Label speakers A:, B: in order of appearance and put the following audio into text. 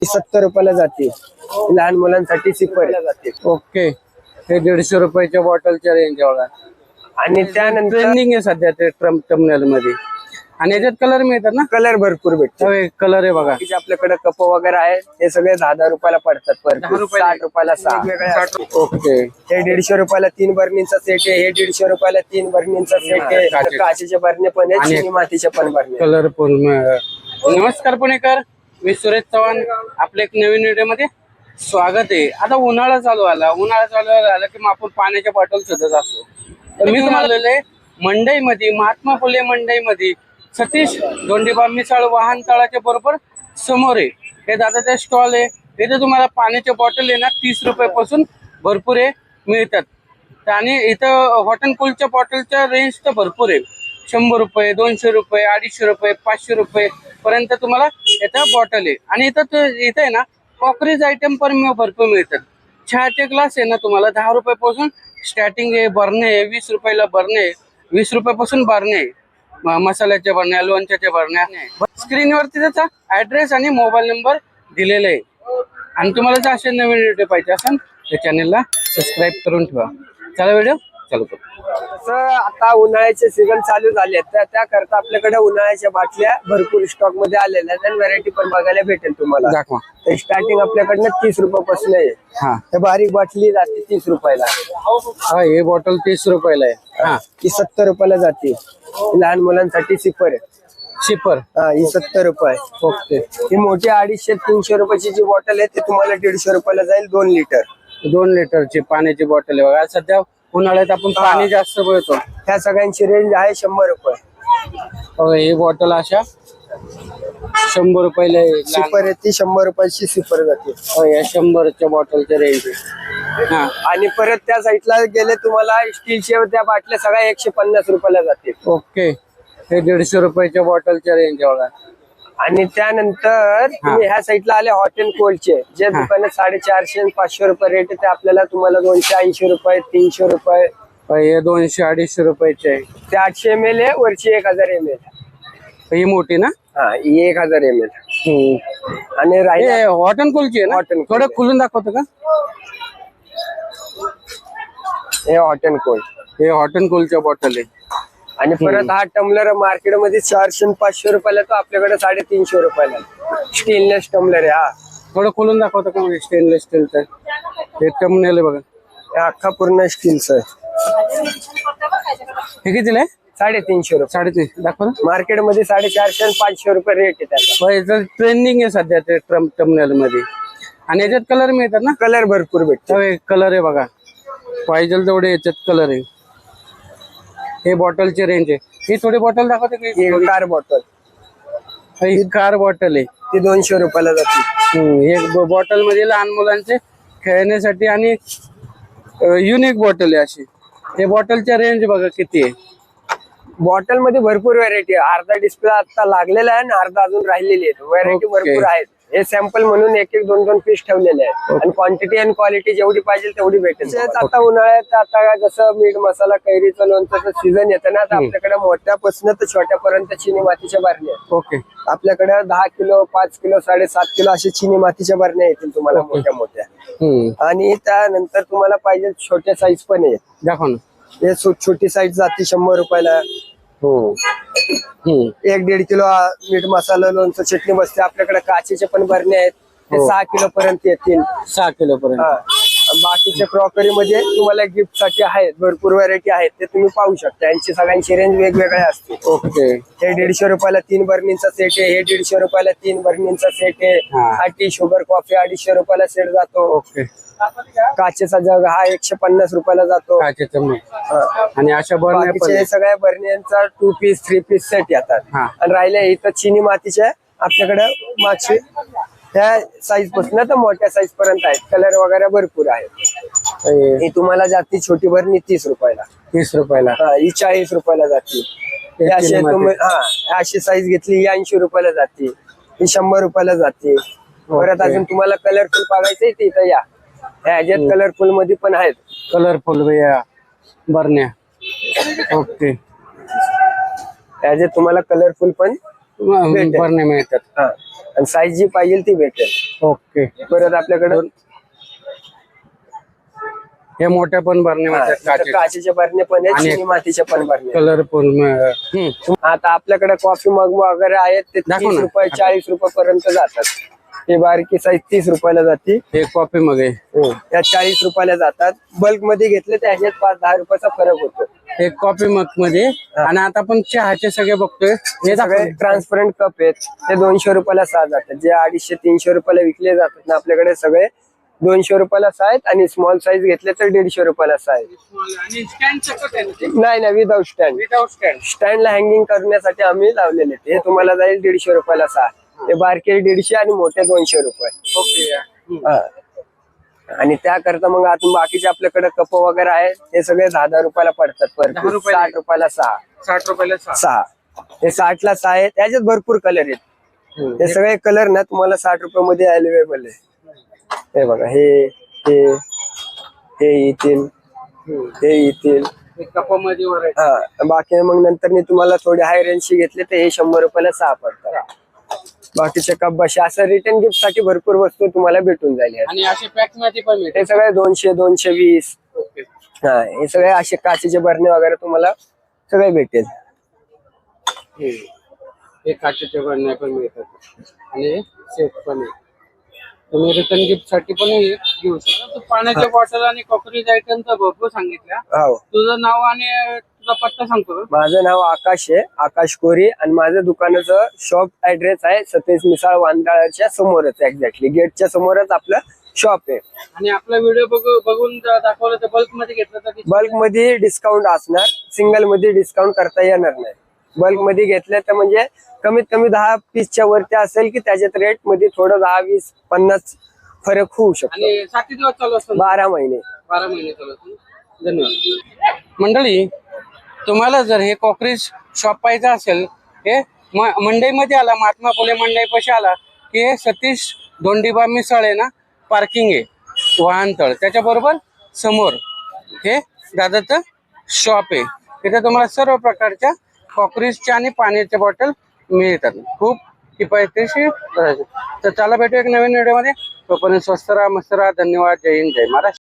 A: 70 रुपयाला जाते. लहान मुलांसाठी सिपर जाते.
B: ओके. हे 150 रुपयाच्या बॉटलच्या रेंज बघा.
A: आणि त्यानंतर
B: ट्रेंडिंग आहे सध्या ते टर्मिनल मध्ये. आणि याच्यात कलर मिळतात ना?
A: कलर भरपूर भेटतो.
B: कलर आहे बघा.
A: आपल्याकडे कप वगैरे आहेत ते सगळे 10 रुपयाला पडतात. 60 रुपयाला 6.
B: ओके.
A: हे 150 रुपयाला 3 बरणींचा सेट आहे. हे 150 रुपयाला 3 बरणींचा सेट आहे. काचेचे बरणे पण आहेत, चिनी मातीचे पण बरणे.
B: कलरफुल. नमस्कार पुणेकर, मी सुरेश चव्हाण. आपल्या एक नवीन व्हिडिओ मध्ये स्वागत आहे. आता उन्हाळा चालू झाला की मग आपण पाण्याच्या बॉटल शोधत असतो. तर मी तुम्हाला मंडईमध्ये, महात्मा फुले मंडईमध्ये सतीश दोंडीबा मिसळ वाहन तळाच्या बरोबर समोर आहे. हे दादाचा स्टॉल आहे. इथे तुम्हाला पाण्याच्या बॉटल आहे ना 30 रुपयापासून भरपूर मिळतात. आणि इथं हॉट अँड कोल्डच्या बॉटलच्या रेंज तर भरपूर आहे. 100 रुपये, 200 रुपये, 250 रुपये, 500 रुपये पर्यंत तुम्हाला इथं बॉटल आहे. आणि इथं आहे ना कॉकरीज आयटम पण भरपूर मिळतात. चहाचे ग्लास आहे ना तुम्हाला 10 रुपयापासून स्टार्टिंग आहे. बरणे आहे 20 रुपयाला बरणे, 20 रुपयापासून बरणे आहे. मसाल्याच्या बरण्या, लोणच्याच्या बरण्या. स्क्रीनवरती त्याचा ऍड्रेस आणि मोबाईल नंबर दिलेला आहे. आणि तुम्हाला जर असे नवीन व्हिडिओ पाहिजे असेल तर चॅनलला सबस्क्राईब करून ठेवा. चला व्हिडिओ चालू करू.
A: तसं आता उन्हाळ्याचे सीझन चालू झाले तर त्याकरता आपल्याकडे उन्हाळ्याच्या बाटल्या भरपूर स्टॉक मध्ये आलेल्या आहेत. व्हरायटी पण बघायला भेटेल तुम्हाला.
B: दाखवा.
A: तर स्टार्टिंग आपल्याकडनं 30 रुपयापासून आहे.
B: हा,
A: हे बारीक बाटली जाते 30 रुपयाला.
B: हे बॉटल 30 रुपयाला आहे.
A: हा, ही 70 रुपयाला जाते. लहान मुलांसाठी सिपर आहे.
B: शिपर.
A: हा, ही 70 रुपये.
B: ओके.
A: ही मोठी 250-300 रुपयाची जी बॉटल आहे ते तुम्हाला 150 रुपयाला जाईल. 2 लिटर.
B: 2 लिटरची पाण्याची बॉटल आहे बघा. सध्या उन्हाळ्यात आपण पाणी जास्त पितो.
A: ह्या सगळ्यांची रेंज आहे 100 रुपये.
B: ही बॉटल अशा 100 रुपयाला आहे.
A: सिपर आहे ती 100 रुपयाची सिपर जाते.
B: या 100च्या बॉटलच्या रेंज आहे. हा,
A: आणि परत त्या साईडला गेले तुम्हाला स्टीलच्या त्या बाटल्या सगळ्या 150 रुपयाला जातील.
B: ओके. हे 150 रुपयाच्या बॉटलच्या रेंज बघा.
A: आणि त्यानंतर तुम्ही ह्या साईडला आले हॉट अँड कोल्डचे जे दुकानात 450-500 रुपये रेट आहे ते आपल्याला तुम्हाला 280 रुपये, 300 रुपये.
B: हे 200-250 रुपयाचे आहे.
A: ते 800 ml आहे. वरची 1000 ml.
B: ही मोठी ना?
A: हा, ही 1000 ml. आणि राहिले
B: हॉट अँड कोल्डची आहे ना?
A: Hot and cold.
B: थोडं खुलून दाखवतो का?
A: हे हॉट अँड कोल्ड.
B: हे हॉट अँड कोल्डच्या बॉटल आहे.
A: आणि परत हा टम्बलर मार्केटमध्ये 400-500 रुपयाला, तो आपल्याकडे 350 रुपयाला. स्टेनलेस टम्बलर आहे. हा,
B: थोडं खोलून दाखवतो का? म्हणजे स्टेनलेस स्टीलचं हे टर्मिनल आहे बघा.
A: हे अख्खा पूर्ण स्टीलचं आहे.
B: हे कितीला आहे?
A: 350 रुपये.
B: 350 दाखव ना.
A: मार्केटमध्ये 450 आणि 500 रुपये रेट आहे त्याचा.
B: याचं ट्रेंडिंग आहे सध्या ते टर्मिनल मध्ये. आणि याच्यात कलर मिळतात ना?
A: कलर भरपूर भेटतो.
B: कलर आहे बघा. पाहिजे तेवढे याच्यात कलर आहे. हे बॉटलची रेंज आहे. ही थोडी बॉटल दाखवते की?
A: Car bottle.
B: ही कार बॉटल आहे.
A: ती 200 रुपयाला जाते.
B: एक बॉटल मध्ये लहान मुलांचे खेळण्यासाठी आणि युनिक बॉटल आहे अशी. हे बॉटलच्या रेंज बघा किती आहे.
A: बॉटल मध्ये भरपूर व्हरायटी आहे. अर्धा डिस्प्ले आता लागलेला आहे आणि अर्धा अजून राहिलेली आहे. व्हरायटी भरपूर आहेत. हे सॅम्पल म्हणून 1-2 पीस ठेवलेले आहेत. आणि क्वांटिटी आणि क्वालिटी जेवढी पाहिजे तेवढी भेटेल. आता उन्हाळ्यात आता जसं मीठ मसाला, कैरीचं लोणचं सीझन येतं ना, तर आपल्याकडे मोठ्यापासून तर छोट्यापर्यंत चिनी मातीच्या बारण्या आहेत.
B: ओके.
A: आपल्याकडे 10 किलो, 5 किलो, 7.5 किलो असे चिनी मातीच्या बारण्या येतील तुम्हाला मोठ्या मोठ्या. आणि त्यानंतर तुम्हाला पाहिजे छोट्या साईज पण आहे.
B: दाखव ना.
A: हे छोटी साईज जाते 100 रुपयाला.
B: हो.
A: 1-1.5 किलो मीठ मसाला, लोणचं, चटणी बसते. आपल्याकडे काचेचे पण बरणे आहेत. ते 6 किलो पर्यंत येतील.
B: 6 किलो पर्यंत.
A: बाकीच्या क्रॉकरी मध्ये तुम्हाला गिफ्ट साठी आहेत भरपूर व्हरायटी आहेत. ते तुम्ही पाहू शकता. यांची सगळ्यांची रेंज वेगवेगळ्या असते.
B: ओके.
A: हे 150 रुपयाला 3 बरणींचा सेट आहे. हे 150 रुपयाला 3 बरणींचा सेट आहे. हा टी शुगर कॉफी 250 रुपयाला सेट जातो.
B: ओके.
A: काचेचा जग हा 150 रुपयाला जातो.
B: आणि अशा
A: बाकीचे सगळ्या बरणींचा 2 पीस 3 पीस सेट येतात. आणि राहिले इथं चिनी मातीच्या आपल्याकडे मागचे त्या साईज पासून तर मोठ्या साईज पर्यंत आहेत. कलर वगैरे भरपूर आहेत. ही तुम्हाला जाती छोटी बरणी 30 रुपयाला.
B: 30 रुपयाला.
A: ही 40 रुपयाला जाते. अशी साईज घेतली ही 80 रुपयाला जाते. ही 100 रुपयाला जाते. परत अजून तुम्हाला कलरफुल बघायचंय ते इथं या. ह्याच्यात कलरफुल मध्ये पण आहेत.
B: कलरफुल बरण्या. ओके.
A: ह्याच्यात तुम्हाला कलरफुल पण
B: बरण्या मिळतात.
A: आणि साईज जी पाहिजे ती भेटेल.
B: ओके.
A: परत आपल्याकडे
B: हे मोठ्या पण भरण्यामध्ये
A: काचेचे बरणे पण आहेत, चिनी मातीचे पण बरणे.
B: कलर पण
A: आता आपल्याकडे कॉफी मग वगैरे आहेत ते
B: दाखव
A: 30
B: ना.
A: रुपये 40 रुपये पर्यंत जातात. हे बारकी साईज 30 रुपयाला जाते.
B: हे कॉफी मग आहे.
A: त्या 40 रुपयाला जातात. बल्क मध्ये घेतले तर ह्याच्यात 5-10 रुपयाचा फरक होतो.
B: हे कॉफी मग मध्ये. आणि आता आपण चहाचे सगळे बघतोय
A: हे सगळे ट्रान्सपरंट कप आहेत, ते 200 रुपयाला 6 जातात. जे 250-300 रुपयाला विकले जातात ना आपल्याकडे सगळे 200 रुपयाला 6 आहेत. आणि स्मॉल साईज घेतले तर 150 रुपयाला 6 आहेत.
B: आणि स्टँड सकट आहे ना ते?
A: नाही विदाउट स्टँड.
B: Without stand.
A: स्टँडला हँगिंग करण्यासाठी आम्ही लावलेले आहेत. हे तुम्हाला जाईल 150 रुपयाला 6. हे बारके 150 आणि मोठे 200 रुपये.
B: ओके.
A: आणि त्याकरता मग आता बाकीचे आपल्याकडे कप वगैरे आहेत ते सगळे 10-10 रुपयाला पडतात.
B: 10 रुपयाला?
A: 60 रुपयाला 6.
B: 60 रुपयाला 6.
A: 6 हे 60 ला 6 आहे. त्याच्यात भरपूर कलर आहेत. हे सगळे कलर ना तुम्हाला 60 रुपयामध्ये अवेलेबल आहे. हे बघा हे येतील, हे येतील.
B: कपामध्ये व्हरायटी.
A: हा बाकी मग नंतर तुम्हाला थोडे हाय रेंजची घेतले तर हे 100 रुपयाला 6 पडतात. बाकीचे कप बसे असं रिटर्न गिफ्ट साठी भरपूर वस्तू तुम्हाला भेटून जाईल.
B: आणि असे पॅक मध्ये पण मिळते.
A: हे सगळे 200-220.
B: ओके.
A: हा हे सगळे असे काचेचे बरणे वगैरे तुम्हाला सगळे भेटेल.
B: हे काचेचे बरण्या पण मिळतात आणि सेट पण आहे. तुम्ही रिटर्न गिफ्ट साठी पण घेऊ शकता. तू पाण्याच्या बॉटल आणि कॉकरीज आयटमचा भरपूर सांगितल्या.
A: हो.
B: तुझं नाव आणि तुझा पत्ता सांगतो का?
A: माझं नाव आकाश आहे, आकाश कोरी. आणि माझ्या दुकानाचं शॉप ऍड्रेस आहे सतेज मिसाळ वांदाळाच्या समोरच, एक्झॅक्टली गेटच्या समोरच आपलं शॉप आहे.
B: आणि आपला व्हिडिओ बघून दाखवलं तर बल्क मध्ये घेतलं तर
A: बल्क मध्ये डिस्काउंट असणार, सिंगल मध्ये डिस्काउंट करता येणार नाही. बल्क मध्ये घेतलं तर म्हणजे कमीत कमी 10 पीसच्या वरती असेल की त्याच्यात रेट मध्ये थोडं 10-20-50 फरक होऊ शकतो.
B: आणि 7 दिवस चालू असतो.
A: 12 महिने.
B: 12 महिने चालू असतो. धन्यवाद. मंडळी, तुम्हाला जर हे कॉकरीज शॉप पाहिजे असेल, हे मंडईमध्ये आला, महात्मा फुले मंडई पाशी आला की हे सतीश धोंडीबा मिसळ आहे ना, पार्किंग आहे वाहनतळ, त्याच्या बरोबर समोर हे दादाचं शॉप आहे. तिथे तुम्हाला सर्व प्रकारच्या कॉकरीजच्या आणि पाण्याच्या बॉटल मिळतात. खूप किफायतशीर. तर चला भेटू एक नवीन व्हिडिओ मध्ये. तोपर्यंत स्वस्त राहा, मस्त राहा. धन्यवाद. जय हिंद, जय महाराष्ट्र.